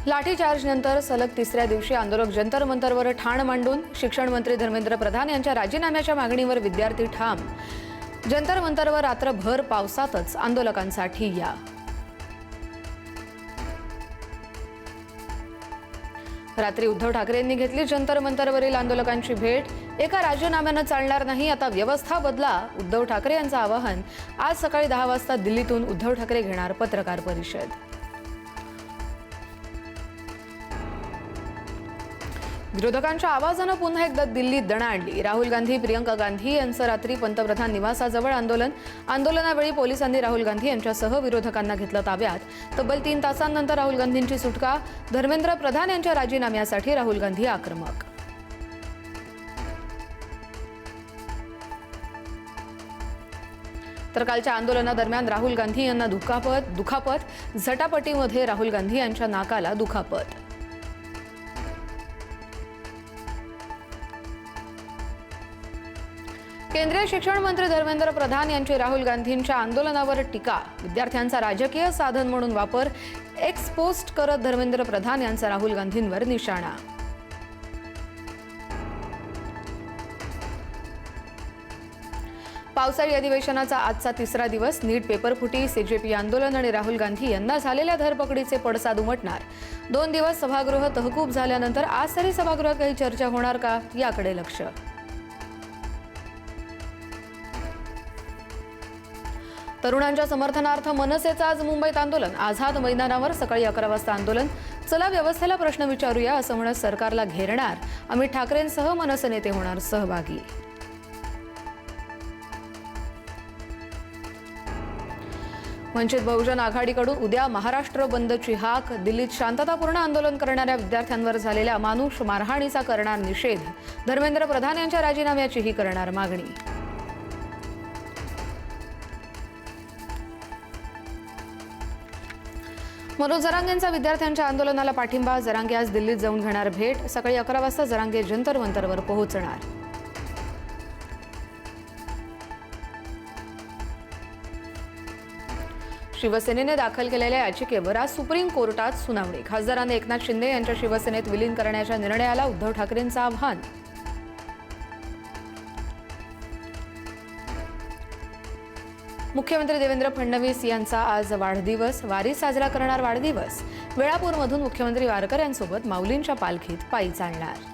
लाठीचार्जनंतर सलग तिसऱ्या दिवशी आंदोलक जंतर मंतरवर ठाण मांडून शिक्षण मंत्री धर्मेंद्र प्रधान यांच्या राजीनाम्याच्या मागणीवर विद्यार्थी ठाम। जंतर मंतरवर रात्रभर पावसातच आंदोलकांसाठी या। रात्री उद्धव ठाकरेंनी घेतली जंतर मंतरवरील आंदोलकांची भेट। एका राजीनाम्याने चालणार नाही, आता व्यवस्था बदला, उद्धव ठाकरे यांचं आवाहन। आज सकाळी 10 वाजता दिल्लीतून उद्धव ठाकरे घेणार पत्रकार परिषद। विरोधकांच्या आवाजानं पुन्हा एकदा दिल्लीत दणाणली। राहुल गांधी, प्रियंका गांधी यांचं रात्री पंतप्रधान निवासाजवळ आंदोलन। आंदोलनावेळी पोलिसांनी राहुल गांधी यांच्यासह विरोधकांना घेतलं ताब्यात। तब्बल 3 तासांनंतर राहुल गांधींची सुटका। धर्मेंद्र प्रधान यांच्या राजीनाम्यासाठी राहुल गांधी आक्रमक। तर कालच्या आंदोलनादरम्यान राहुल गांधी यांना दुखापत। झटापटीमध्ये राहुल गांधी यांच्या नाकाला दुखापत। केंद्रीय शिक्षण मंत्री धर्मेंद्र प्रधान यांची राहुल गांधींच्या आंदोलनावर टीका। विद्यार्थ्यांचा राजकीय साधन म्हणून वापर। एक्स पोस्ट करत धर्मेंद्र प्रधान यांचा राहुल गांधींवर निशाणा। पावसाळी अधिवेशनाचा आजचा तिसरा दिवस। नीट पेपर फुटी, सीजेपी आंदोलन आणि राहुल गांधी यांना झालेल्या धरपकडीचे पडसाद उमटणार। 2 दिवस सभागृह तहकूब झाल्यानंतर आज तरी सभागृहात काही चर्चा होणार का, याकडे लक्ष। तरुणांच्या समर्थनार्थ मनसेचं आज मुंबईत आंदोलन। आझाद मैदानावर सकाळी 11 वाजता आंदोलन। चला व्यवस्थेला प्रश्न विचारूया असं म्हणत सरकारला घेरणार अमित ठाकरेंसह मनसे नेते होणार सहभागी। वंचित बहुजन आघाडीकडून उद्या महाराष्ट्र बंदची हाक। दिल्लीत शांततापूर्ण आंदोलन करणाऱ्या विद्यार्थ्यांवर झालेल्या अमानुष मारहाणीचा करणार निषेध। धर्मेंद्र प्रधान यांच्या राजीनाम्याचीही करणार मागणी। मनोज जरांगेंचा विद्यार्थ्यांच्या आंदोलनाला पाठिंबा। जरांगे आज दिल्लीत जाऊन घेणार भेट। सकाळी 11 वाजता जरांगे जंतर मंतरवर पोहोचणार। शिवसेनेने दाखल केलेल्या याचिकेवर आज सुप्रीम कोर्टात सुनावणी। खासदारांनी एकनाथ शिंदे यांच्या शिवसेनेत विलीन करण्याच्या निर्णयाला उद्धव ठाकरेंचं आव्हान। मुख्यमंत्री देवेंद्र फडणवीस यांचा आज वाढदिवस। वारी साजरा करणार वाढदिवस। वेळापूरमधून मुख्यमंत्री वारकऱ्यांसोबत माऊलींच्या पालखीत पायी चालणार।